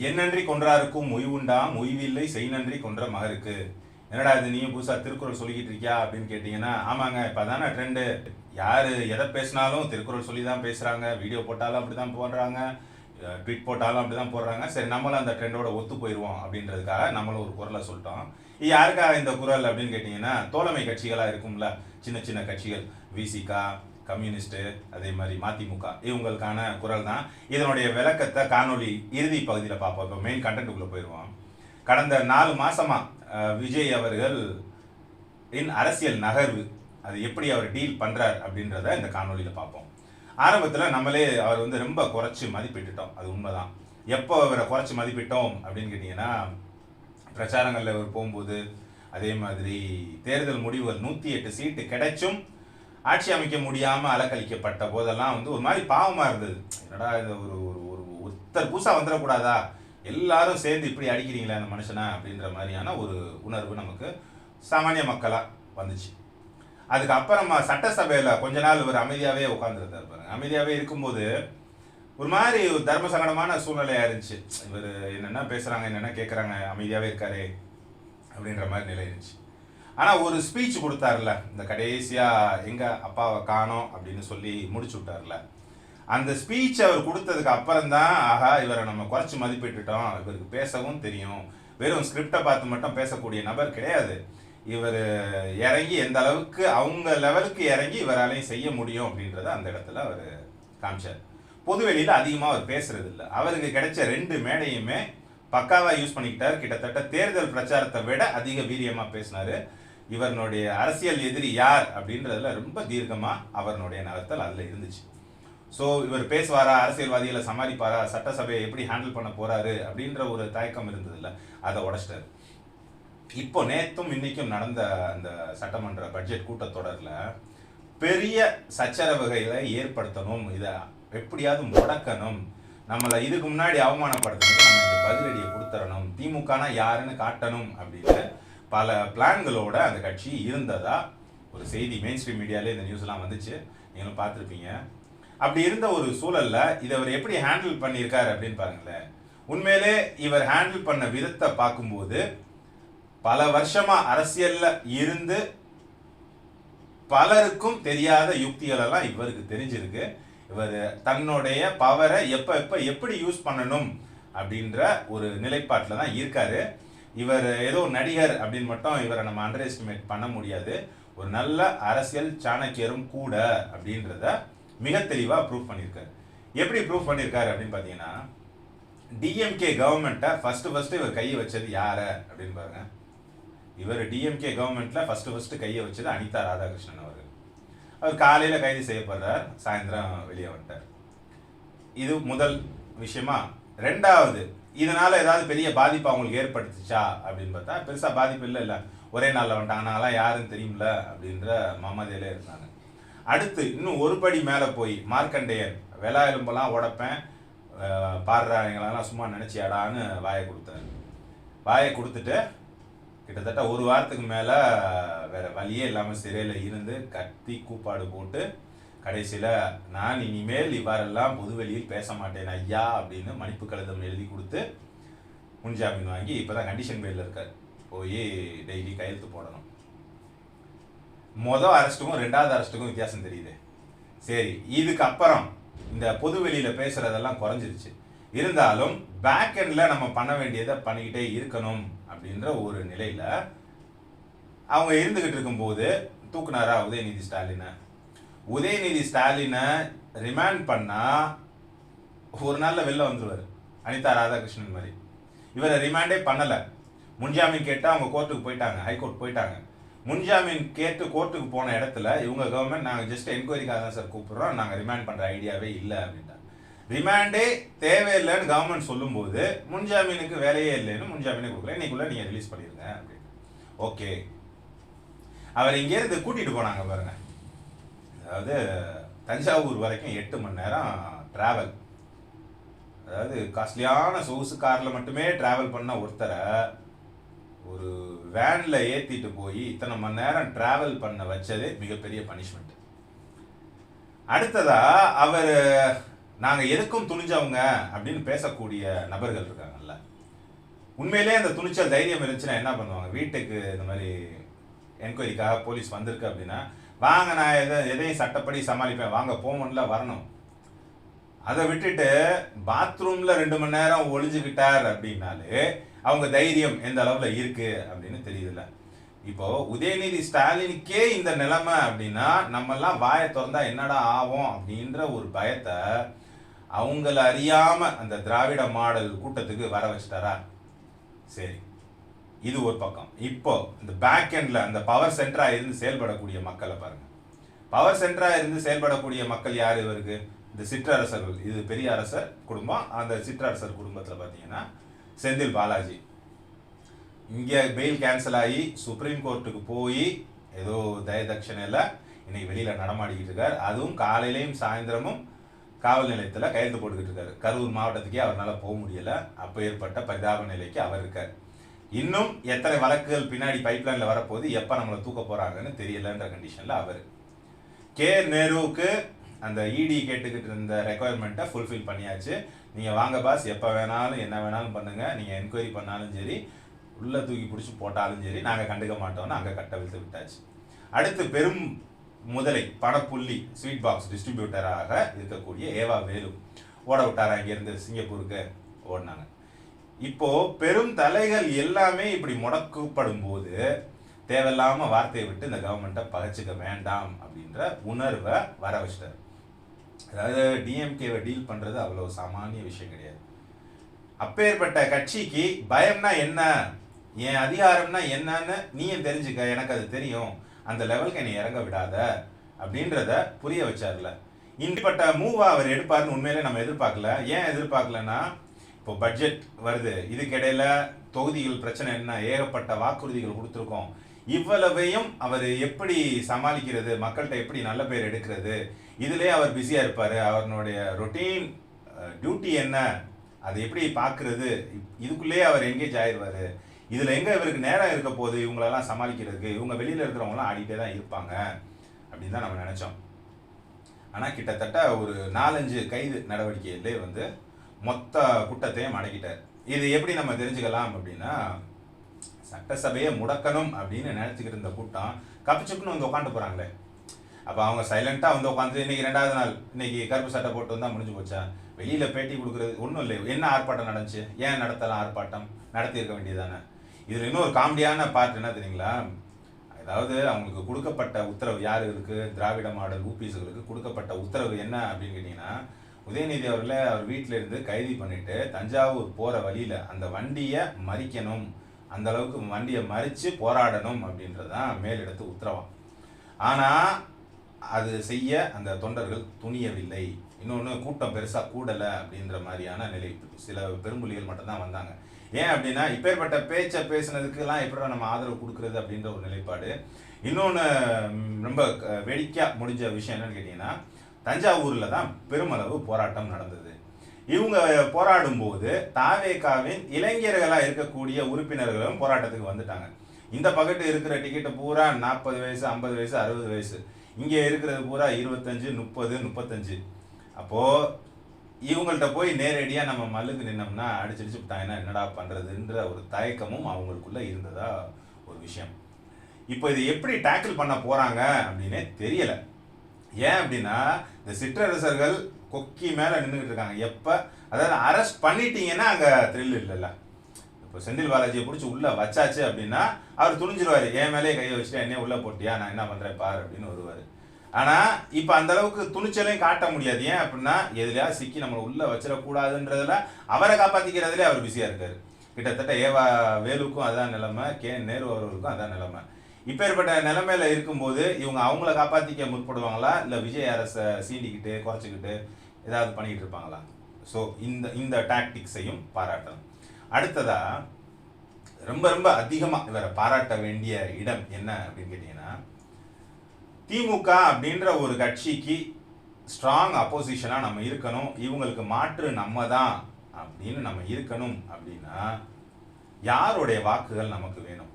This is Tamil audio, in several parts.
என்னன்றி கொன்றாருக்கும் உய்வுண்டாம் உய்வில்லை செய் நன்றி கொன்ற மகருக்கு. என்னடா இது நீயும் புதுசா திருக்குறள் சொல்லிக்கிட்டு இருக்கியா அப்படின்னு கேட்டீங்கன்னா, ஆமாங்க இப்போ தானே ட்ரெண்டு. யார் எதை பேசினாலும் திருக்குறள் சொல்லி தான் பேசுகிறாங்க. வீடியோ போட்டாலும் அப்படி தான் போடுறாங்க, ட்வீட் போட்டாலும் அப்படி தான் போடுறாங்க. சரி நம்மளும் அந்த ட்ரெண்டோட ஒத்து போயிடுவோம் அப்படின்றதுக்காக நம்மளும் ஒரு குரலை சொல்லிட்டோம். யாருக்காக இந்த குரல் அப்படின்னு கேட்டிங்கன்னா, தோழமை கட்சிகளாக இருக்கும்ல, சின்ன சின்ன கட்சிகள், விசிகா, கம்யூனிஸ்ட்டு, அதே மாதிரி மதிமுக, இவங்களுக்கான குரல் தான். இதனுடைய விளக்கத்தை காணொலி இறுதி பகுதியில் பார்ப்போம். இப்போ மெயின் கண்டென்ட்டுக்குள்ளே போயிடுவோம். கடந்த 4 மாசமா விஜய் அவர்கள் அரசியல் நகர்வு அது எப்படி அவர் டீல் பண்ணுறார் அப்படின்றத இந்த காணொலியில் பார்ப்போம். ஆரம்பத்தில் நம்மளே அவர் வந்து ரொம்ப குறைச்சி மதிப்பிட்டுட்டோம். அது உண்மைதான். எப்போ அவரை குறைச்சி மதிப்பிட்டோம் அப்படின்னு கேட்டிங்கன்னா, பிரச்சாரங்களில் அவர் போகும்போது, அதே மாதிரி தேர்தல் முடிவுகள் 108 சீட்டு கிடைச்சும் ஆட்சி அமைக்க முடியாமல் அலக்கழிக்கப்பட்ட போதெல்லாம் வந்து ஒரு மாதிரி பாவமாக இருந்தது. என்னடா இது ஒரு ஒரு ஒருத்தர் புதுசாக வந்துடக்கூடாதா, எல்லாரும் சேர்ந்து இப்படி அடிக்கிறீங்களே அந்த மனுஷனை அப்படின்ற மாதிரியான ஒரு உணர்வு நமக்கு சாமானிய மக்களாக வந்துச்சு. அதுக்கப்புறமா சட்டசபையில் கொஞ்ச நாள் இவர் அமைதியாகவே உட்காந்துருந்தார் பாருங்க. அமைதியாகவே இருக்கும்போது ஒரு மாதிரி ஒரு தர்ம சங்கடமான சூழ்நிலையாக இருந்துச்சு. இவர் என்னென்ன பேசுகிறாங்க, என்னென்ன கேட்குறாங்க, அமைதியாகவே இருக்காரு அப்படின்ற மாதிரி நிலை இருந்துச்சு. ஆனால் ஒரு ஸ்பீச் கொடுத்தார்ல, இந்த கடைசியாக எங்கள் அப்பாவை காணோம் அப்படின்னு சொல்லி முடிச்சு விட்டார்ல, அந்த ஸ்பீச் அவர் கொடுத்ததுக்கு அப்புறம்தான் ஆஹா இவரை நம்ம குறைச்சி மதிப்பிட்டுட்டோம், இவருக்கு பேசவும் தெரியும், வெறும் ஸ்கிரிப்டை பார்த்து மட்டும் பேசக்கூடிய நபர் கிடையாது, இவர் இறங்கி எந்த அளவுக்கு அவங்க லெவலுக்கு இறங்கி இவராலையும் செய்ய முடியும் அப்படின்றத அந்த இடத்துல அவர் காமிச்சார். பொதுவெளியில் அதிகமாக அவர் பேசுறது இல்லை. அவருக்கு கிடைச்ச 2 மேடையுமே பக்காவாக யூஸ் பண்ணிக்கிட்டார். கிட்டத்தட்ட தேர்தல் பிரச்சாரத்தை விட அதிக வீரியமாக பேசினார். இவருடைய அரசியல் எதிரி யார் அப்படின்றதுல ரொம்ப தீர்க்கமாக அவருடைய நகர்த்தல் அதில் இருந்துச்சு. ஸோ இவர் பேசுவாரா, அரசியல்வாதிகளை சமாளிப்பாரா, சட்டசபையை எப்படி ஹேண்டில் பண்ண போறாரு அப்படின்ற ஒரு தயக்கம் இருந்ததில்ல, அதை உடச்சிட்டார். இப்போ நேற்றும் இன்னைக்கும் நடந்த அந்த சட்டமன்ற பட்ஜெட் கூட்டத்தொடரில் பெரிய சச்சரவுகளை ஏற்படுத்தணும், இதை எப்படியாவது முடக்கணும், நம்மளை இதுக்கு முன்னாடி அவமானப்படுத்தணும், நம்ம இந்த பதிலடியை கொடுத்துடணும், திமுகனா யாருன்னு காட்டணும் அப்படின்னு பல பிளான்களோட அந்த கட்சி இருந்ததா ஒரு செய்தி மெயின் ஸ்ட்ரீம் மீடியாலே இந்த நியூஸ்லாம் வந்துச்சு, நீங்களும் பார்த்துருப்பீங்க. அப்படி இருந்த ஒரு சூழல்ல இதை அவர் எப்படி ஹேண்டில் பண்ணியிருக்காரு அப்படின்னு பாருங்களேன். உண்மையிலே இவர் ஹேண்டில் பண்ண விதத்தை பார்க்கும்போது பல வருஷமா அரசியல்ல இருந்து பலருக்கும் தெரியாத யுக்திகள் எல்லாம் இவருக்கு தெரிஞ்சிருக்கு. இவர் தன்னுடைய பவரை எப்ப எப்ப எப்படி யூஸ் பண்ணணும் அப்படின்ற ஒரு நிலைப்பாட்டில் தான் இருக்காரு. இவர் ஏதோ நடிகர் அப்படின்னு மட்டும் இவரை நம்ம அண்டர் எஸ்டிமேட் பண்ண முடியாது. ஒரு நல்ல அரசியல் சாணக்கியரும் கூட அப்படின்றத மிக தெளிவாக ப்ரூவ் பண்ணியிருக்காரு. எப்படி ப்ரூவ் பண்ணியிருக்காரு அப்படின்னு பார்த்தீங்கன்னா, டிஎம்கே கவர்மெண்ட்டை ஃபர்ஸ்ட் இவர் கையை வச்சது யாரை அப்படின்னு பாருங்க. இவர் டிஎம்கே கவர்மெண்ட்ல ஃபர்ஸ்ட் கையை வச்சது அனிதா ராதாகிருஷ்ணன் அவர்கள். அவர் காலையில் கைது செய்யப்படுறார், சாயந்தரம் வெளியே வந்துட்டார். இது முதல் விஷயமா. ரெண்டாவது, இதனால ஏதாவது பெரிய பாதிப்பு அவங்களுக்கு ஏற்படுத்துச்சா அப்படின்னு பார்த்தா பெருசா பாதிப்பு இல்லை, ஒரே நாளில் வந்துட்டாங்க, நாங்களாம் யாருன்னு தெரியும்ல அப்படின்ற மமதையில இருந்தாங்க. அடுத்து இன்னும் ஒரு படி மேலே போய் மார்க்கண்டேயன் வெளா எலும்பெல்லாம் உடப்பேன், பாடுறாங்களெல்லாம் சும்மா நினைச்சியாடான்னு வாயை கொடுத்தாரு. வாயை கொடுத்துட்டு கிட்டத்தட்ட ஒரு வாரத்துக்கு மேலே வேற வழியே இல்லாமல் சிறையில் இருந்து கத்தி கூப்பாடு போட்டு கடைசியில் நான் இனிமேல் இவ்வாறெல்லாம் பொதுவெளியில் பேச மாட்டேன் ஐயா அப்படின்னு மன்னிப்பு கடிதம் எழுதி கொடுத்து முன்ஜாமீன் வாங்கி இப்போ தான் கண்டிஷன் பேரில் இருக்கார். போய் டெய்லி கையெழுத்து போடணும். மொதல் அரெஸ்ட்டுக்கும் 2வது அரெஸ்ட்டுக்கும் வித்தியாசம் தெரியுது. சரி, இதுக்கு அப்புறம் இந்த பொதுவெளியில் பேசுகிறதெல்லாம் குறைஞ்சிருச்சு. இருந்தாலும் பேக் எண்டில் நம்ம பண்ண வேண்டியதை பண்ணிக்கிட்டே இருக்கணும் அப்படின்ற ஒரு நிலையில் அவங்க இருந்துக்கிட்டு இருக்கும்போது தூக்குனாரா உதயநிதி ஸ்டாலினை. உதயநிதி ஸ்டாலினை ரிமாண்ட் பண்ணால் ஒரு நாளில் வெளில வந்துடுவார், அனிதா ராதாகிருஷ்ணன் மாதிரி. இவரை ரிமாண்டே பண்ணலை. முன்ஜாமீன் கேட்டால் அவங்க கோர்ட்டுக்கு போயிட்டாங்க, ஹைகோர்ட் போயிட்டாங்க. முன்ஜாமீன் கேட்டு கோர்ட்டுக்கு போன இடத்துல இவங்க கவர்மெண்ட் நாங்கள் ஜஸ்ட் என்கொயரிக்காக தான் சார் கூப்பிட்றோம், நாங்கள் ரிமாண்ட் பண்ணுற ஐடியாவே இல்லை அப்படின்ட்டாங்க. ரிமாண்டே தேவையில்லைன்னு கவர்மெண்ட் சொல்லும்போது முன்ஜாமீனுக்கு வேலையே இல்லைன்னு முன்ஜாமீனே கொடுக்கல, இன்னைக்குள்ள நீங்கள் ரிலீஸ் பண்ணிடுங்க அப்படின்னு. ஓகே, அவர் இங்கேருந்து கூட்டிகிட்டு போனாங்க பாருங்க. அதாவது தஞ்சாவூர் வரைக்கும் 8 மணி நேரம் டிராவல். அதாவது காஸ்ட்லியான சொகுசு காரில் மட்டுமே டிராவல் பண்ண ஒருத்தரை ஒரு வேனில் ஏற்றிட்டு போய் இத்தனை மணி நேரம் டிராவல் பண்ண வச்சதே மிகப்பெரிய பனிஷ்மெண்ட். அடுத்ததா அவர் நாங்கள் எதுக்கும் துணிஞ்சவங்க அப்படின்னு பேசக்கூடிய நபர்கள் இருக்காங்கல்ல, உண்மையிலே அந்த துணிச்சல் தைரியம் இருந்துச்சுன்னா என்ன பண்ணுவாங்க? வீட்டுக்கு இந்த மாதிரி என்கொயரிக்காக போலீஸ் வந்திருக்கு அப்படின்னா, வாங்க நான் எதையும் சட்டப்படி சமாளிப்பேன், வாங்க போமன்ல வரணும். அதை விட்டுட்டு பாத்ரூமில் 2 மணி நேரம் ஒளிஞ்சுக்கிட்டார் அப்படின்னாலே அவங்க தைரியம் எந்த அளவில் இருக்கு அப்படின்னு தெரியுதுல்ல. இப்போ உதயநிதி ஸ்டாலினுக்கே இந்த நிலைமை அப்படின்னா நம்மெல்லாம் வாயை திறந்தா என்னடா ஆகும் அப்படின்ற ஒரு பயத்தை அவங்கள அறியாம அந்த திராவிட மாடல் கூட்டத்துக்கு வர வச்சுட்டாரா? சரி, இது ஒரு பக்கம். இப்போ இந்த பேக் எண்ட்ல அந்த பவர் சென்டரா இருந்து செயல்படக்கூடிய மக்களை பாருங்க. பவர் சென்டரா இருந்து செயல்படக்கூடிய மக்கள் யார் இவருக்கு? இந்த சிற்றரசர்கள். இது பெரிய அரசர் குடும்பம். அந்த சிற்றரசர் குடும்பத்தில் பார்த்தீங்கன்னா செந்தில் பாலாஜி இங்கே பெயில் கேன்சல் ஆகி சுப்ரீம் கோர்ட்டுக்கு போய் ஏதோ தயதட்சணையில் இன்னைக்கு வெளியில் நடமாடிக்கிட்டு இருக்கார். அதுவும் காலையிலையும் சாயந்தரமும் காவல் நிலையத்தில் கையெழுத்து போட்டுக்கிட்டு இருக்காரு. கரூர் மாவட்டத்துக்கே அவரால் போக முடியலை. அப்போ ஏற்பட்ட பரிதாப நிலைக்கு அவர் இருக்கார். இன்னும் எத்தனை வழக்குகள் பின்னாடி பைப்லைனில் வரப்போது, எப்போ நம்மளை தூக்க போகிறாங்கன்னு தெரியலன்ற கண்டிஷனில் அவர். கே நேருவுக்கு அந்த இடி கேட்டுக்கிட்டு இருந்த ரெக்குயர்மெண்ட்டை ஃபுல்ஃபில் பண்ணியாச்சு. நீங்கள் வாங்க பாஸ், எப்போ வேணாலும் என்ன வேணாலும் பண்ணுங்கள், நீங்கள் என்கொயரி பண்ணாலும் சரி, உள்ளே தூக்கி பிடிச்சி போட்டாலும் சரி, நாங்கள் கண்டுக்க மாட்டோம்னு அங்கே கட்டவிழ்த்து விட்டாச்சு. அடுத்து பெரும் முதலை பணப்புள்ளி ஸ்வீட் பாக்ஸ் டிஸ்ட்ரிபியூட்டராக இருக்கக்கூடிய ஏவா வேலு ஓட விட்டாரா? இங்கேருந்து சிங்கப்பூருக்கு ஓடினாங்க. இப்போ பெரும் தலைகள் எல்லாமே இப்படி முடக்கப்படும் போது தேவையில்லாம வார்த்தையை விட்டு இந்த கவர்மெண்ட்டை பகைச்சிக்க வேண்டாம் அப்படின்ற உணர்வை வர வச்சிட்டார். அதாவது டிஎம்கேவை டீல் பண்றது அவ்வளவு சாமானிய விஷயம் கிடையாது. அப்பேற்பட்ட கட்சிக்கு பயம்னா என்ன, என் அதிகாரம்னா என்னன்னு நீயும் தெரிஞ்சுக்க, எனக்கு அது தெரியும், அந்த லெவலுக்கு என்னை இறங்க விடாத அப்படின்றத புரிய வச்சார்ல. இப்படிப்பட்ட மூவா அவர் எடுப்பாருன்னு உண்மையிலே நம்ம எதிர்பார்க்கல. ஏன் எதிர்பார்க்கலன்னா, இப்போ பட்ஜெட் வருது, இதுக்கிடையில தொகுதிகள் பிரச்சனை என்ன, ஏகப்பட்ட வாக்குறுதிகள் கொடுத்துருக்கோம், இவ்வளவையும் அவர் எப்படி சமாளிக்கிறது, மக்கள்கிட்ட எப்படி நல்ல பேர் எடுக்கிறது, இதுலேயே அவர் பிஸியாக இருப்பார். அவருடைய ரொட்டீன் டியூட்டி என்ன, அதை எப்படி பார்க்குறது, இதுக்குள்ளேயே அவர் எங்கேஜ் ஆயிடுவார். இதில் எங்கே இவருக்கு நேரம் இருக்க போது இவங்களெல்லாம் சமாளிக்கிறதுக்கு? இவங்க வெளியில் இருக்கிறவங்களாம் ஆடிட்டே தான் இருப்பாங்க அப்படின்னு தான் நம்ம நினச்சோம். ஆனால் கிட்டத்தட்ட ஒரு 4-5 கைது நடவடிக்கையிலே வந்து மொத்த கூட்டத்தையும் அடக்கிட்டார். இது எப்படி நம்ம தெரிஞ்சுக்கலாம் அப்படின்னா, சட்டசபையை முடக்கணும் அப்படின்னு நினச்சிக்கிட்டு இருந்த கூட்டம் கப்பிச்சுக்குன்னு வந்து உட்காந்து போகிறாங்களே. அப்போ அவங்க சைலண்ட்டாக வந்து உட்காந்து இன்னைக்கு 2வது நாள், இன்னைக்கு கருப்பு சட்டை போட்டு வந்தால் முடிஞ்சு போச்சா? வெளியில் பேட்டி கொடுக்குறது ஒன்றும் இல்லை. என்ன ஆர்ப்பாட்டம் நடந்துச்சு, ஏன் நடத்தலாம் ஆர்ப்பாட்டம், நடத்தியிருக்க வேண்டியதானே. இதில் இன்னொரு காமெடியான பார்ட் என்ன தெரியுங்களா? அதாவது அவங்களுக்கு கொடுக்கப்பட்ட உத்தரவு, யாருக்கு, திராவிட மாடல் ஊபிஸ்களுக்கு கொடுக்கப்பட்ட உத்தரவு என்ன அப்படின்னு கேட்டிங்கன்னா, உதயநிதி அவர்களை அவர் வீட்டில் இருந்து கைது பண்ணிட்டு தஞ்சாவூர் போகிற வழியில் அந்த வண்டியை மறிக்கணும், அந்த அளவுக்கு வண்டியை மறித்து போராடணும் அப்படின்றதான் மேலிடத்து உத்தரவாம். ஆனால் அது செய்ய அந்த தொண்டர்கள் துணியவில்லை. இன்னொன்று, கூட்டம் பெருசாக கூடலை அப்படின்ற மாதிரியான நிலை. சில பெரும்புலிகள் மட்டும்தான் வந்தாங்க. ஏன் அப்படின்னா, இப்பேற்பட்ட பேச்சை பேசுனதுக்கெல்லாம் எப்படி நம்ம ஆதரவு கொடுக்குறது அப்படின்ற ஒரு நிலைப்பாடு. இன்னொன்று ரொம்ப வேடிக்கையாக முடிஞ்ச விஷயம் என்னன்னு கேட்டிங்கன்னா, தஞ்சாவூரில் தான் பெருமளவு போராட்டம் நடந்தது. இவங்க போராடும்போது தாவேகாவின் இளைஞர்களாக இருக்கக்கூடிய உறுப்பினர்களும் போராட்டத்துக்கு வந்துட்டாங்க. இந்த பக்கத்து இருக்கிற டிக்கெட்டு பூரா 40 வயசு, 50 வயசு, 60 வயசு. இங்கே இருக்கிறது பூரா 25, 30, 35. அப்போது இவங்கள்ட்ட போய் நேரடியாக நம்ம மல்லுக்கு நின்னோம்னா அடிச்சு விட்டாங்கன்னா என்னடா பண்ணுறதுன்ற ஒரு தயக்கமும் அவங்களுக்குள்ளே இருந்ததா ஒரு விஷயம். இப்போ இதை எப்படி டேக்கிள் பண்ண போகிறாங்க அப்படின்னே தெரியலை. ஏன் அப்படின்னா, இந்த சிற்றரசர்கள் கொக்கி மேலே நின்றுக்கிட்டு இருக்காங்க. எப்போ, அதாவது அரெஸ்ட் பண்ணிட்டீங்கன்னா அங்கே த்ரில் இல்லைல்ல. இப்போ செந்தில் பாலாஜியை பிடிச்சி உள்ளே வச்சாச்சு அப்படின்னா அவர் துணிஞ்சிருவார். என் மேலே கையை வச்சுட்டு என்னையே உள்ளே போட்டியா, நான் என்ன பண்ணுறேன் பார் அப்படின்னு வருவார். ஆனால் இப்போ அந்த அளவுக்கு துணிச்சலையும் காட்ட முடியாது. ஏன் அப்படின்னா, எதுலையா சிக்கி நம்மளை உள்ளே வச்சிடக்கூடாதுன்றதுல அவரை காப்பாற்றிக்கிறதுலே அவர் பிஸியாக இருக்கார். கிட்டத்தட்ட ஏவா வேலுக்கும் அதான் நிலைமை, கே நேரு அவர்களுக்கும் அதான் நிலைமை. இப்பேற்பட்ட நிலைமையில இருக்கும்போது இவங்க அவங்கள காப்பாற்றிக்க முற்படுவாங்களா, இல்லை விஜய் அரசை சீண்டிக்கிட்டு குறைச்சிக்கிட்டு ஏதாவது பண்ணிக்கிட்டு இருப்பாங்களா? ஸோ இந்த டாக்டிக்ஸையும் பாராட்டணும். அடுத்ததா ரொம்ப ரொம்ப அதிகமாக இவரை பாராட்ட வேண்டிய இடம் என்ன அப்படின்னு கேட்டிங்கன்னா, திமுக அப்படின்ற ஒரு கட்சிக்கு ஸ்ட்ராங் அப்போசிஷனாக நம்ம இருக்கணும், இவங்களுக்கு மாற்று நம்ம தான் அப்படின்னு நம்ம இருக்கணும் அப்படின்னா யாருடைய வாக்குகள் நமக்கு வேணும்?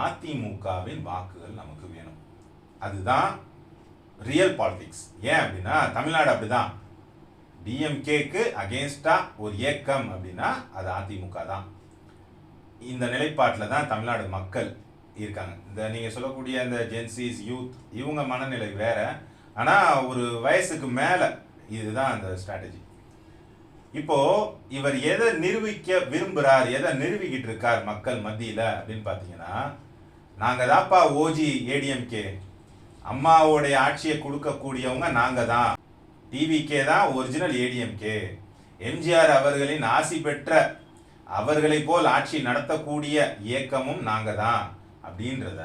அதிமுகவின் வாக்குகள் நமக்கு வேணும். அதுதான் ரியல் பாலிடிக்ஸ். ஏன் அப்படின்னா, தமிழ்நாடு அப்படிதான். டிஎம்கேக்கு அகேன்ஸ்டா ஒரு இயக்கம் அப்படின்னா அது அதிமுக தான். இந்த நிலைப்பாட்டில் தான் தமிழ்நாடு மக்கள் இருக்காங்க. இந்த நீங்கள் சொல்லக்கூடிய அந்த ஜென்சிஸ் யூத் இவங்க மனநிலை வேற. ஆனால் ஒரு வயசுக்கு மேலே இதுதான் அந்த ஸ்ட்ராட்டஜி. இப்போ இவர் எதை நிரூபிக்க விரும்புகிறார், எதை நிரூபிக்கிட்டு இருக்கார் மக்கள் மத்தியில் அப்படின்னு பார்த்தீங்கன்னா, நாங்கள் தான்ப்பா ஓஜி ஏடிஎம்கே, அம்மாவோடைய ஆட்சியை கொடுக்கக்கூடியவங்க நாங்கள் தான், டிவிகே தான் ஒரிஜினல் ஏடிஎம்கே, எம்ஜிஆர் அவர்களின் ஆசி பெற்ற அவர்களை போல் ஆட்சி நடத்தக்கூடிய இயக்கமும் நாங்கள் தான் அப்படின்றத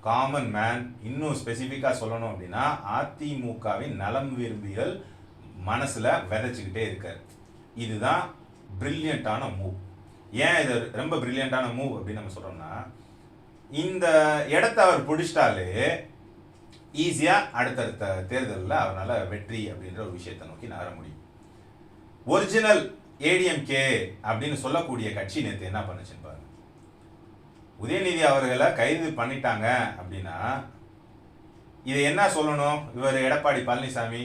காமன் மேன் இன்னும் ஸ்பெசிஃபிக்காக சொல்லணும் அப்படின்னா அதிமுகவின் நலம் விரும்பிகள் மனசில் விதைச்சிக்கிட்டே இருக்கார். இதுதான் பிரில்லியண்ட்டான மூவ். ஏன் இது ரொம்ப பிரில்லியண்ட்டான மூவ் அப்படின்னு நம்ம சொல்கிறோம்னா, இந்த இடத்த அவர் பிடிச்சிட்டாலே ஈஸியாக அடுத்தடுத்த தேர்தலில் அவரால் வெற்றி அப்படின்ற ஒரு விஷயத்தை நோக்கி நகர முடியும். ஒரிஜினல் ஏடிஎம்கே அப்படின்னு சொல்லக்கூடிய கட்சி நேற்று என்ன பண்ணுச்சுன்னு பாருங்க. உதயநிதி அவர்களை கைது பண்ணிட்டாங்க அப்படின்னா இதை என்ன சொல்லணும்? இவர் எடப்பாடி பழனிசாமி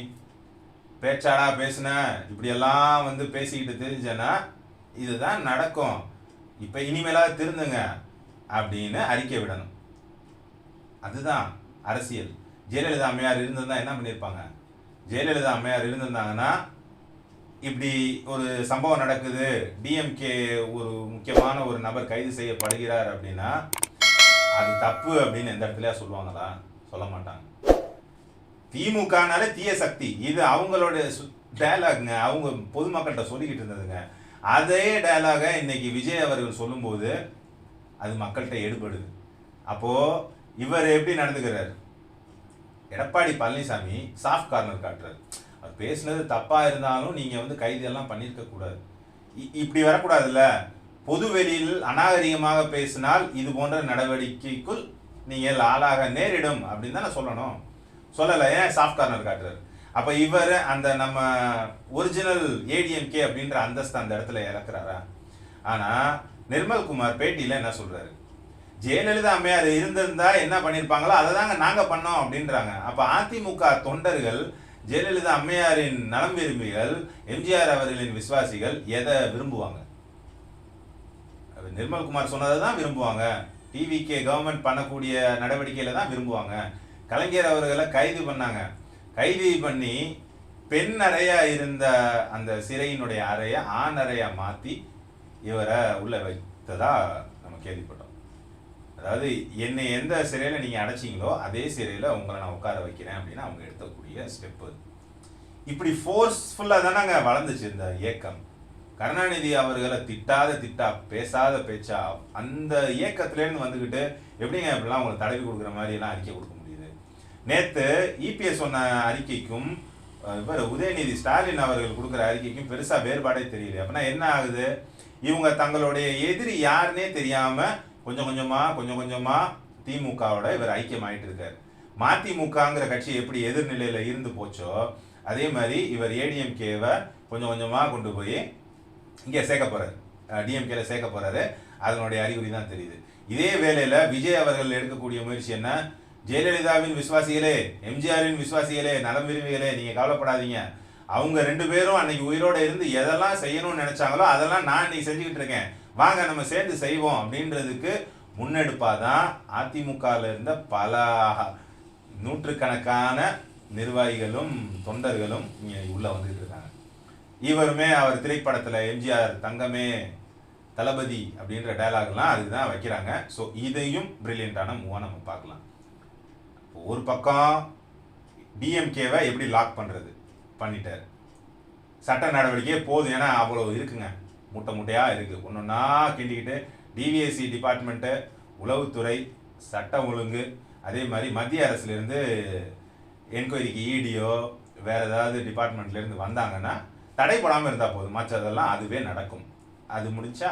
பேச்சாடா பேசுன, இப்படியெல்லாம் வந்து பேசிக்கிட்டு தெரிஞ்சேன்னா இதுதான் நடக்கும், இப்போ இனிமேலாவது திருந்துங்க அப்படின்னு அறிக்கை விடணும். அதுதான் அரசியல். ஜெயலலிதா அம்மையார் இருந்திருந்தா என்ன பண்ணியிருப்பாங்க? ஜெயலலிதா அம்மையார் இருந்திருந்தாங்கன்னா இப்படி ஒரு சம்பவம் நடக்குது, டிஎம்கே ஒரு முக்கியமான ஒரு நபர் கைது செய்யப்படுகிறார் அப்படின்னா அது தப்பு அப்படின்னு எந்த இடத்துலயா சொல்லுவாங்களா? சொல்ல மாட்டாங்க. திமுகனாலே தீய சக்தி, இது அவங்களோட டயலாக்ங்க. அவங்க பொதுமக்கள்கிட்ட சொல்லிக்கிட்டு இருந்ததுங்க. அதே டயலாக இன்னைக்கு விஜய் அவர்கள் சொல்லும்போது அது மக்கள்கிட்ட எடுபடுது. அப்போ இவர் எப்படி நடந்துக்கிறார்? எடப்பாடி பழனிசாமி சாஃப்ட் கார்னர் காட்டுறாரு. அவர் பேசுனது தப்பா இருந்தாலும் நீங்க வந்து கைது எல்லாம் பண்ணிருக்க கூடாது, இப்படி வரக்கூடாதுல்ல. பொது வெளியில் அநாகரிகமாக பேசினால் இது போன்ற நடவடிக்கைக்குள் நீங்கள் ஆளாக நேரிடும் அப்படின்னு தானே சொல்லணும். சொல்லலை, ஏன் சாஃப்ட் கார்னர் காட்டுறாரு? அப்போ இவர் அந்த நம்ம ஒரிஜினல் ஏடிஎம்கே அப்படின்ற அந்தஸ்து அந்த இடத்துல இறக்குறாரா? ஆனால் நிர்மல்குமார் பேட்டியில் என்ன சொல்றாரு? ஜெயலலிதா அம்மையார் இருந்திருந்தா என்ன பண்ணியிருப்பாங்களோ அதை தாங்க நாங்கள் பண்ணோம் அப்படின்றாங்க. அப்போ அதிமுக தொண்டர்கள், ஜெயலலிதா அம்மையாரின் நலம் விரும்பிகள், எம்ஜிஆர் அவர்களின் விசுவாசிகள் எதை விரும்புவாங்க? நிர்மல்குமார் சொன்னதை தான் விரும்புவாங்க. டிவிகே கவர்மெண்ட் பண்ணக்கூடிய நடவடிக்கையில தான் விரும்புவாங்க. கலைஞர் அவர்களை கைது பண்ணாங்க. கைது பண்ணி பெண் அறையா இருந்த அந்த சிறையினுடைய அறையை ஆண் அறையா மாற்றி இவரை உள்ள வைத்ததா நம்ம கேள்விப்பட்டோம். அதாவது என்னை எந்த சிறையில் நீங்கள் அடைச்சிங்களோ அதே சிறையில் உங்களை நான் உட்கார வைக்கிறேன் அப்படின்னு அவங்க எடுக்கக்கூடிய ஸ்டெப்பு. இப்படி ஃபோர்ஸ்ஃபுல்லாக தானங்க வளர்ந்துச்சு இந்த இயக்கம். கருணாநிதி அவர்களை திட்டா பேசாத பேச்சா அந்த இயக்கத்திலேருந்து வந்துக்கிட்டு எப்படிங்க இப்படிலாம் உங்களுக்கு தடவி கொடுக்குற மாதிரி எல்லாம் அறிக்கை கொடுக்க முடியுது? நேற்று இபிஎஸ் சொன்ன அறிக்கைக்கும் இவர் உதயநிதி ஸ்டாலின் அவர்கள் கொடுக்குற அறிக்கைக்கும் பெருசாக வேறுபாடே தெரியல. அப்படின்னா என்ன ஆகுது? இவங்க தங்களுடைய எதிரி யாருன்னே தெரியாமல் கொஞ்சம் கொஞ்சமாக திமுகவோட இவர் ஐக்கியமாயிட்டு இருக்காரு. மதிமுகங்கிற கட்சி எப்படி எதிர்நிலையில் இருந்து போச்சோ அதே மாதிரி இவர் ஏடிஎம்கேவை கொஞ்சம் கொஞ்சமாக கொண்டு போய் இங்கே சேர்க்க போறாரு, டிஎம்கேல சேர்க்க போறாரு. அதனுடைய அறிகுறி தான் தெரியுது. இதே வேளையில விஜய் அவர்கள் எடுக்கக்கூடிய முயற்சி என்ன? ஜெயலலிதாவின் விசுவாசிகளே, எம்ஜிஆரின் விசுவாசிகளே, நலம் விரும்பிகளே, நீங்க கவலைப்படாதீங்க, அவங்க ரெண்டு பேரும் அன்னைக்கு உயிரோட இருந்து எதெல்லாம் செய்யணும்னு நினைச்சாங்களோ அதெல்லாம் நான் இன்னைக்கு செஞ்சுக்கிட்டு இருக்கேன், வாங்க நம்ம சேர்ந்து செய்வோம் அப்படின்றதுக்கு முன்னெடுப்பாதான் அதிமுகவில் இருந்த பல நூற்றுக்கணக்கான நிர்வாகிகளும் தொண்டர்களும் இங்கே உள்ள வந்துட்டு இருக்காங்க. இவருமே அவர் திரைப்படத்தில் எம்ஜிஆர் தங்கமே தளபதி அப்படின்ற டயலாக்லாம் அதுதான் வைக்கிறாங்க. ஸோ இதையும் பிரில்லியண்டான மூவாக நம்ம பார்க்கலாம். ஒரு பக்கம் டிஎம்கேவை எப்படி லாக் பண்ணுறது பண்ணிட்டார். சட்ட நடவடிக்கையே போதும், ஏன்னா அவ்வளோ இருக்குங்க, மூட்டையாக இருக்குது. ஒன்று ஒன்றா கிண்டிக்கிட்டு டிவிஎஸ்சி டிபார்ட்மெண்ட்டு, உளவுத்துறை, சட்ட ஒழுங்கு, அதே மாதிரி மத்திய அரசுலேருந்து என்கொயரிக்கு இடியோ வேறு ஏதாவது டிபார்ட்மெண்ட்லேருந்து வந்தாங்கன்னா தடைப்படாமல் இருந்தால் போதும், மற்றதெல்லாம் அதுவே நடக்கும். அது முடிச்சா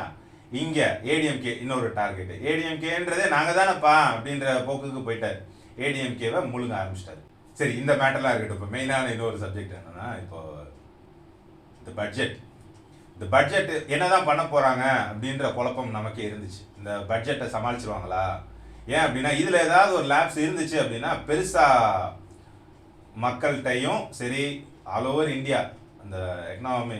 இங்கே ஏடிஎம்கே இன்னொரு டார்கெட்டு. ஏடிஎம்கேன்றதே நாங்கள் தானேப்பா அப்படின்ற போக்குக்கு போயிட்டார். ஏடிஎம்கேவை முழுங்க ஆரம்பிச்சிட்டாரு. சரி, இந்த மேட்டர்லாம் இருக்கட்டும். இப்போ மெயினான இன்னொரு சப்ஜெக்ட் என்னன்னா, இப்போ இந்த பட்ஜெட் என்னதான் பண்ண போகிறாங்க அப்படின்ற குழப்பம் நமக்கே இருந்துச்சு. இந்த பட்ஜெட்டை சமாளிச்சிருவாங்களா? ஏன் அப்படின்னா இதில் ஏதாவது ஒரு லேப்ஸ் இருந்துச்சு அப்படின்னா பெருசாக மக்கள்கிட்டையும் சரி ஆல் ஓவர் இந்தியா அந்த எக்கனாமி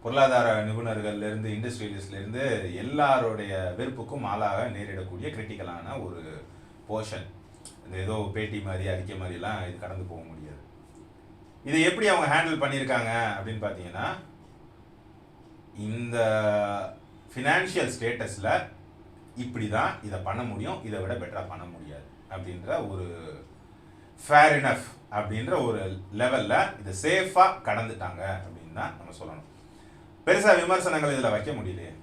பொருளாதார நிபுணர்கள்லேருந்து இண்டஸ்ட்ரியலிஸ்ட்லேருந்து எல்லாருடைய வெறுப்புக்கும் ஆளாக நேரிடக்கூடிய கிரிட்டிக்கலான ஒரு போர்ஷன். இந்த ஏதோ பேட்டி மாதிரி அறிக்கை மாதிரிலாம் இது கடந்து போக முடியாது. இதை எப்படி அவங்க ஹேண்டில் பண்ணியிருக்காங்க அப்படின்னு பார்த்தீங்கன்னா, இந்த ஃபினான்ஷியல் ஸ்டேட்டஸில் இப்படி தான் இதை பண்ண முடியும், இதை விட பெட்டராக பண்ண முடியாது அப்படின்ற ஒரு ஃபேர் இனஃப் அப்படின்ற ஒரு லெவலில் இதை சேஃபாக கடந்துட்டாங்க அப்படின்னு தான் நம்ம சொல்லணும். பெருசாக விமர்சனங்கள் இதில் வைக்க முடியலையே,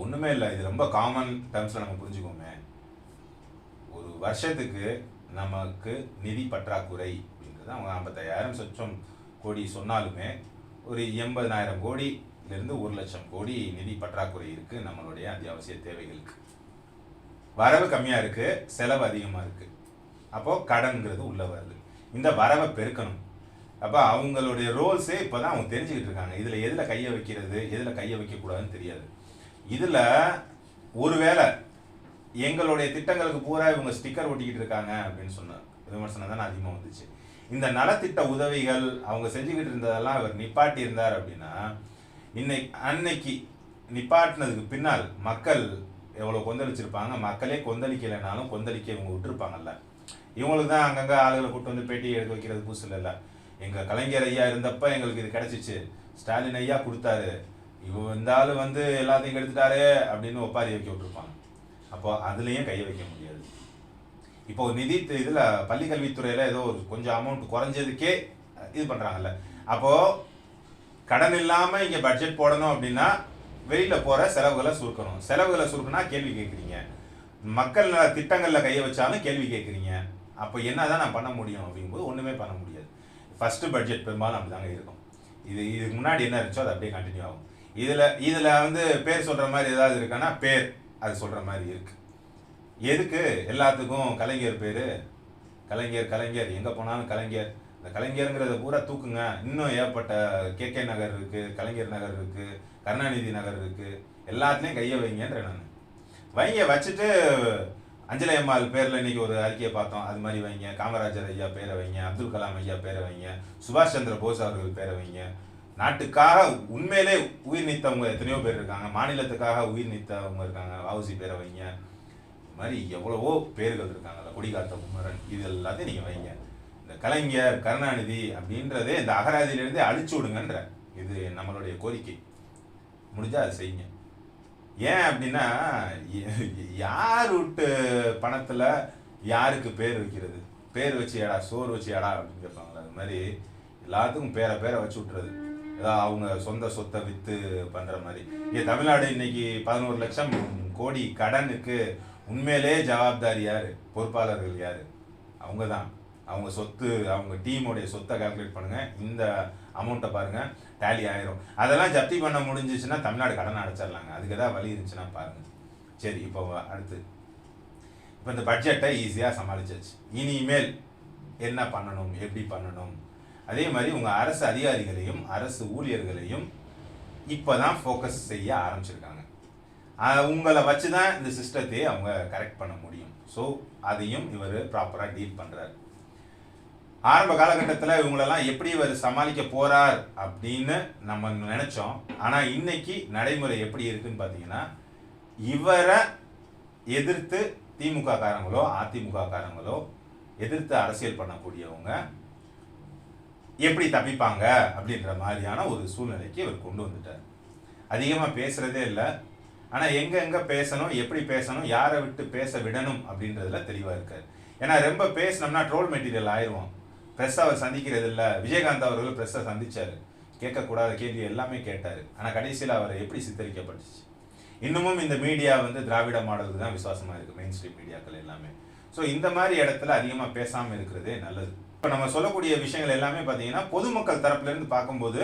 ஒன்றுமே இல்லை. இது ரொம்ப காமன் டேர்ம்ஸில் நம்ம புரிஞ்சுக்கோமே. ஒரு வருஷத்துக்கு நமக்கு நிதி பற்றாக்குறை அப்படின்றது அவங்க 55,000 கோடி சொன்னாலுமே ஒரு 80,000 கோடியிலிருந்து 1,00,000 கோடி நிதி பற்றாக்குறை இருக்குது நம்மளுடைய அத்தியாவசிய தேவைகளுக்கு. வரவு கம்மியாக இருக்குது, செலவு அதிகமாக இருக்குது. அப்போது கடன்கிறது உள்ளே வருது. இந்த வரவை பெருக்கணும். அப்போ அவங்களுடைய ரோல்ஸே இப்போ தான் அவங்க தெரிஞ்சுக்கிட்டு இருக்காங்க. இதில் எதில் கையை வைக்கிறது, எதில் கையை வைக்கக்கூடாதுன்னு தெரியாது. இதில் ஒருவேளை எங்களுடைய திட்டங்களுக்கு பூரா இவங்க ஸ்டிக்கர் ஒட்டிக்கிட்டு இருக்காங்க அப்படின்னு சொன்ன விமர்சனம் தான் அதிகமாக வந்துச்சு. இந்த நலத்திட்ட உதவிகள் அவங்க செஞ்சுக்கிட்டு இருந்ததெல்லாம் இவர் நிப்பாட்டி இருந்தார் அப்படின்னா, அன்னைக்கு நிப்பாட்டினதுக்கு பின்னால் மக்கள் எவ்வளோ கொந்தளிச்சிருப்பாங்க. மக்களே கொந்தளிக்கலைனாலும் கொந்தளிக்க இவங்க விட்டுருப்பாங்கல்ல. இவங்களுக்கு தான் அங்கங்கே ஆளுகளை கூப்பிட்டு வந்து பேட்டி எடுக்க வைக்கிறது புதுசு இல்லைல்ல. எங்கள் கலைஞர் ஐயா இருந்தப்போ எங்களுக்கு இது கிடச்சிச்சு, ஸ்டாலின் ஐயா கொடுத்தாரு, இந்த ஆள் வந்து எல்லாத்தையும் எடுத்துட்டாரு அப்படின்னு ஒப்பாரி வைக்க விட்டுருப்பாங்க. அப்போ அதுலேயும் கையை வைக்க முடியாது. இப்போ நிதி இதில் பள்ளிக்கல்வித்துறையில் ஏதோ ஒரு கொஞ்சம் அமௌண்ட் குறைஞ்சதுக்கே இது பண்ணுறாங்கல்ல. அப்போது கடன் இல்லாமல் இங்கே பட்ஜெட் போடணும் அப்படின்னா வெளியில் போகிற செலவுகளை சுருக்கணும். செலவுகளை சுருக்குனா கேள்வி கேட்குறீங்க. மக்கள் திட்டங்களில் கையை வச்சாலும் கேள்வி கேட்குறீங்க. அப்போ என்ன தான் நான் பண்ண முடியும் அப்படிங்கும்போது ஒன்றுமே பண்ண முடியாது. ஃபஸ்ட்டு பட்ஜெட் பெரும்பாலும் அப்படி தாங்க இருக்கும். இதுக்கு முன்னாடி என்ன இருந்துச்சோ அது அப்படியே கண்டினியூ ஆகும். இதில் வந்து பேர் சொல்கிற மாதிரி ஏதாவது இருக்கான்னா பேர் அது சொல்கிற மாதிரி இருக்குது. எதுக்கு எல்லாத்துக்கும் கலைஞர் பேர், கலைஞர் எங்கே போனாலும் கலைஞர். இந்த கலைஞருங்கிறத பூரா தூக்குங்க. இன்னும் ஏற்பட்ட KK நகர் இருக்குது, கலைஞர் நகர் இருக்குது, கருணாநிதி நகர் இருக்குது, எல்லாத்துலேயும் கையை வைங்கன்ற நான் வைங்க. வச்சுட்டு அஞ்சலி அம்மாள் பேரில் இன்றைக்கி ஒரு அறிக்கையை பார்த்தோம், அது மாதிரி வைங்க. காமராஜர் ஐயா பேரை வைங்க, அப்துல் கலாம் ஐயா பேரை வைங்க, சுபாஷ் சந்திர போஸ் அவர்கள் பேரை வைங்க. நாட்டுக்காக உண்மையிலே உயிர் நீத்தவங்க எத்தனையோ பேர் இருக்காங்க, மாநிலத்துக்காக உயிர் நீத்தவங்க இருக்காங்க, வஉசி பேரை வைங்க. இது மாதிரி எவ்வளவோ பேர்கள் இருக்காங்கல்ல, கொடிகாத்த குமரன், இது எல்லாத்தையும் நீங்கள் வைங்க. இந்த கலைஞர் கருணாநிதி அப்படின்றதே இந்த அகராதியிலேருந்தே அழிச்சு விடுங்கன்ற இது நம்மளுடைய கோரிக்கை. முடிஞ்சால் அது செய்யுங்க. ஏன் அப்படின்னா, யார் விட்டு பணத்தில் யாருக்கு பேர் வைக்கிறது, பேர் வச்சு ஏடா சோறு வச்சு ஏடா அப்படின்னு கேட்பாங்களா. அது மாதிரி எல்லாத்துக்கும் பேரை வச்சு விட்டுறது, ஏதாவது அவங்க சொந்த சொத்தை விற்று பண்ணுற மாதிரி. தமிழ்நாடு இன்னைக்கு 11 லட்சம் கோடி கடனுக்கு உண்மையிலே ஜவாப்தாரி யார், பொறுப்பாளர்கள் யார்? அவங்க தான். அவங்க சொத்து, அவங்க டீமுடைய சொத்தை கால்குலேட் பண்ணுங்கள், இந்த அமௌண்ட்டை பாருங்கள், டேலி ஆயிரும். அதெல்லாம் ஜப்தி பண்ண முடிஞ்சிச்சுன்னா தமிழ்நாடு கடன் அடைச்சிடலாங்க. அதுக்கு ஏதாவது வழி இருந்துச்சுன்னா பாருங்கள். சரி, இப்போ அடுத்து இப்போ இந்த பட்ஜெட்டை ஈஸியாக சமாளிச்சாச்சு. இனிமேல் என்ன பண்ணணும், எப்படி பண்ணணும்? அதே மாதிரி உங்கள் அரசு அதிகாரிகளையும் அரசு ஊழியர்களையும் இப்போ தான் ஃபோக்கஸ் செய்ய ஆரம்பிச்சிருக்காங்க. உங்களை வச்சு தான் இந்த சிஸ்டத்தையே அவங்க கரெக்ட் பண்ண முடியும். ஸோ அதையும் இவர் ப்ராப்பராக டீல் பண்ணுறாரு. ஆரம்ப காலகட்டத்தில் இவங்களெல்லாம் எப்படி இவர் சமாளிக்க போகிறார் அப்படின்னு நம்ம நினச்சோம். ஆனால் இன்னைக்கு நடைமுறை எப்படி இருக்குன்னு பார்த்தீங்கன்னா, இவரை எதிர்த்து திமுக காரங்களோ அதிமுக காரங்களோ எதிர்த்து அரசியல் பண்ணக்கூடியவங்க எப்படி தப்பிப்பாங்க அப்படின்ற மாதிரியான ஒரு சூழ்நிலைக்கு இவர் கொண்டு வந்துட்டார். அதிகமாக பேசுகிறதே இல்லை. ஆனால் எங்கே பேசணும், எப்படி பேசணும், யாரை விட்டு பேச விடணும் அப்படின்றதுல தெளிவாக இருக்கார். ஏன்னா ரொம்ப பேசினோம்னா ட்ரோல் மெட்டீரியல் ஆயிடுவோம். ப்ரெஸ் அவர் சந்திக்கிறது இல்லை. விஜயகாந்த் அவர்கள் ப்ரெஸ்ஸை சந்தித்தார், கேட்கக்கூடாத கேள்வி எல்லாமே கேட்டார். ஆனால் கடைசியில் அவர் எப்படி சித்தரிக்கப்பட்டுச்சு. இன்னமும் இந்த மீடியா வந்து திராவிட மாடலுக்கு தான் விசுவாசமாக இருக்குது, மெயின் ஸ்ட்ரீம் மீடியாக்கள் எல்லாமே. ஸோ இந்த மாதிரி இடத்துல அதிகமாக பேசாமல் இருக்கிறதே நல்லது. இப்போ நம்ம சொல்லக்கூடிய விஷயங்கள் எல்லாமே பார்த்தீங்கன்னா பொதுமக்கள் தரப்புலேருந்து பார்க்கும்போது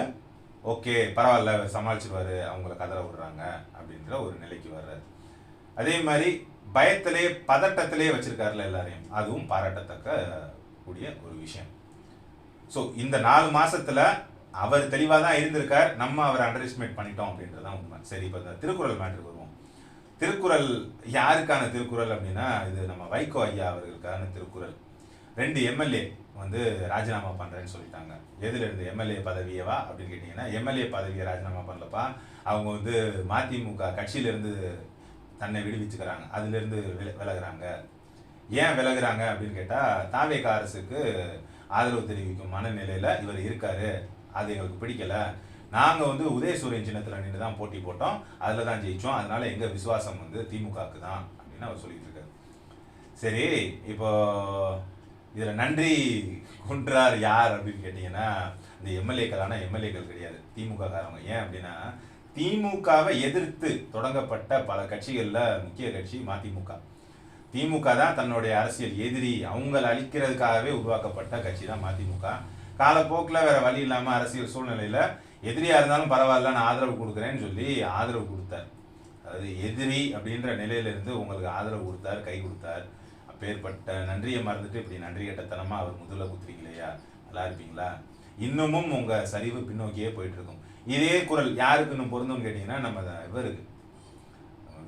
ஓகே பரவாயில்ல சமாளிச்சிருவார், அவங்கள கதற விடுறாங்க அப்படின்ற ஒரு நிலைக்கு வர்றாரு. அதே மாதிரி பயத்திலே பதட்டத்திலே வச்சுருக்காருல எல்லாரையும், அதுவும் பாராட்டத்தக்க கூடிய ஒரு விஷயம். ஸோ இந்த 4 மாதத்தில் அவர் தெளிவாக தான் இருந்திருக்கார். நம்ம அவரை அண்டர் எஸ்டிமேட் பண்ணிட்டோம் அப்படின்றதான் உண்மை. சரி, இப்போ இந்த திருக்குறள் மேட்டருக்கு வருவோம். திருக்குறள் யாருக்கான திருக்குறள் அப்படின்னா, இது நம்ம வைகோ ஐயா அவர்களுக்கான திருக்குறள். 2 எம்எல்ஏ வந்து ராஜினாமா பண்ணுறேன்னு சொல்லிட்டாங்க. எதுலேருந்து எம்எல்ஏ பதவியவா அப்படின்னு கேட்டிங்கன்னா, எம்எல்ஏ பதவியை ராஜினாமா பண்ணலப்பா, அவங்க வந்து மதிமுக கட்சியிலேருந்து தன்னை விடுவிச்சுக்கிறாங்க, அதுலேருந்து விலகுறாங்க. ஏன் விலகுறாங்க அப்படின்னு கேட்டால், தாவேக அரசுக்கு ஆதரவு தெரிவிக்கும் மனநிலையில் இவர் இருக்காரு, அது எங்களுக்கு பிடிக்கல. நாங்கள் வந்து உதயசூரியன் சின்னத்தில் நின்று தான் போட்டி போட்டோம், அதில் தான் ஜெயித்தோம், அதனால எங்கள் விசுவாசம் வந்து திமுகவுக்கு தான் அப்படின்னு அவர் சொல்லிட்டு இருக்காரு. சரி, இப்போ இதில் நன்றி குன்றார் யார் அப்படின்னு கேட்டிங்கன்னா, இந்த எம்எல்ஏக்கள் கிடையாது, திமுக காரங்க. ஏன் அப்படின்னா, திமுகவை எதிர்த்து தொடங்கப்பட்ட பல கட்சிகளில் முக்கிய கட்சி மதிமுக. திமுக தான் தன்னுடைய அரசியல் எதிரி, அவங்களை அழிக்கிறதுக்காகவே உருவாக்கப்பட்ட கட்சி தான் மதிமுக. காலப்போக்கில் வேற வழி இல்லாமல் அரசியல் சூழ்நிலையில் எதிரியாக இருந்தாலும் பரவாயில்ல நான் ஆதரவு கொடுக்குறேன்னு சொல்லி ஆதரவு கொடுத்தார். அதாவது எதிரி அப்படின்ற நிலையிலிருந்து உங்களுக்கு ஆதரவு கொடுத்தார், கை கொடுத்தார். அப்பேற்பட்ட நன்றியை மறந்துட்டு இப்படி நன்றி கட்டத்தனமாக அவர் முதல்ல குத்துறீங்களையா, நல்லா இருப்பீங்களா? இன்னமும் உங்கள் சரிவு பின்னோக்கியே போயிட்டு இருக்கும். இதே குரல் யாருக்கு இன்னும் பொருந்தும்னு கேட்டிங்கன்னா, நம்ம இவருக்கு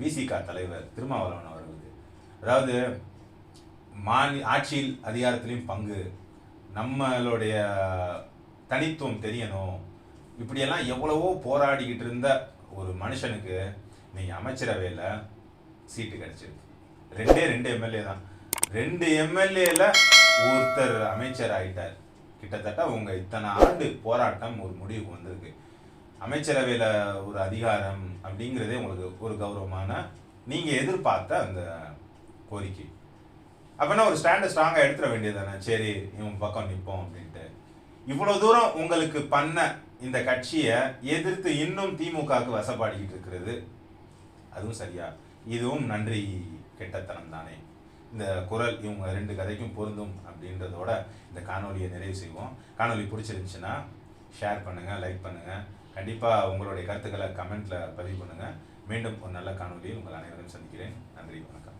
விசிக தலைவர் திருமாவளவன் அவர்களுக்கு. அதாவது ஆட்சியில் அதிகாரத்திலையும் பங்கு, நம்மளுடைய தனித்துவம் தெரியணும், இப்படியெல்லாம் எவ்வளவோ போராடிக்கிட்டு இருந்த ஒரு மனுஷனுக்கு நீங்கள் அமைச்சரவையில் சீட்டு கிடைச்சிருக்கு. 2 எம்எல்ஏ தான், 2 எம்எல்ஏல ஒருத்தர் அமைச்சர் ஆகிட்டார். கிட்டத்தட்ட உங்கள் இத்தனை ஆண்டு போராட்டம் ஒரு முடிவுக்கு வந்திருக்கு. அமைச்சரவையில் ஒரு அதிகாரம் அப்படிங்கிறதே உங்களுக்கு ஒரு கௌரவமான, நீங்கள் எதிர்பார்த்த அந்த கோரிக்கை. அப்படின்னா ஒரு ஸ்டாண்டை ஸ்ட்ராங்காக எடுத்துட வேண்டியது தானே, சரி இவங்க பக்கம் நிற்போம் அப்படின்ட்டு. இவ்வளோ தூரம் உங்களுக்கு பண்ண இந்த கட்சியை எதிர்த்து இன்னும் திமுகவுக்கு வசப்பாடிக்கிட்டு இருக்கிறது, அதுவும் சரியா? இதுவும் நன்றி கெட்டத்தனம் தானே. இந்த குரல் இவங்க 2 கதைக்கும் பொருந்தும் அப்படின்றதோட இந்த காணொலியை நிறைவு செய்வோம். காணொலி பிடிச்சிருந்துச்சுன்னா ஷேர் பண்ணுங்கள், லைக் பண்ணுங்கள், கண்டிப்பாக உங்களுடைய கருத்துக்களை கமெண்ட்டில் பதிவு பண்ணுங்கள். மீண்டும் ஒரு நல்ல காணொலியில் உங்கள் அனைவரும் சந்திக்கிறேன். நன்றி, வணக்கம்.